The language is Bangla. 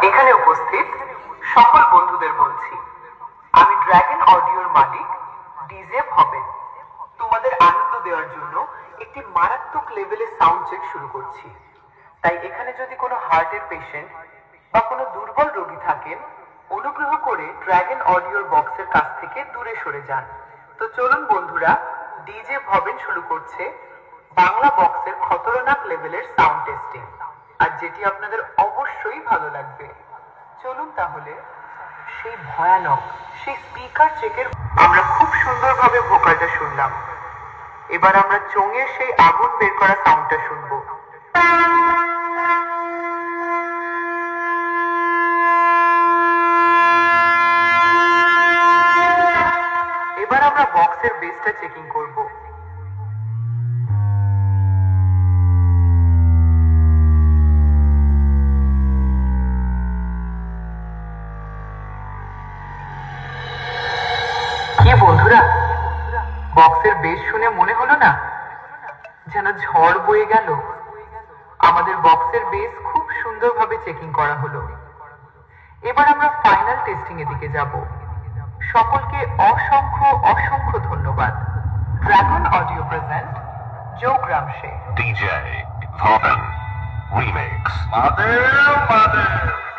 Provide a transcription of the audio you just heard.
এখানে উপস্থিত সকল বন্ধুদের বলছি, আমি ড্রাগন অডিওর মালিক ডিজে ভবেন। তোমাদের আনন্দ দেওয়ার জন্য একটি মারাত্মক লেভেলের সাউন্ড চেক শুরু করছি। তাই এখানে যদি কোনো হার্টের পেশেন্ট বা কোনো দুর্বল রোগী থাকেন, অনুগ্রহ করে ড্রাগন অডিওর বক্সের কাছ থেকে দূরে সরে যান। তো চলুন বন্ধুরা, ডিজে ভবেন শুরু করছে বাংলা বক্সের খতরনাক লেভেলের সাউন্ড টেস্টিং, আর যেটি আপনাদের অবশ্যই ভালো লাগবে। চলুন তাহলে সেই ভয়ানক সেই স্পিকার চেকের আমরা খুব সুন্দরভাবে ভোকালটা শুনলাম। এবার আমরা চোঙের সেই আগুন বের করা সাউন্ডটা শুনবো। এবার আমরা বক্সের বেসটা চেকিং করব। কি বন্ধুরা, বক্সের বেস শুনে মনে হলো না যেন ঝড় বয়ে গেল? আমাদের বক্সের বেস খুব সুন্দরভাবে চেকিং করা হলো। এবার আমরা ফাইনাল টেস্টিং এর দিকে যাব। সকলকে অসংখ্য অসংখ্য ধন্যবাদ। Dragon audio present Jogram Sheikh DJ Bhoban Remix. Mother.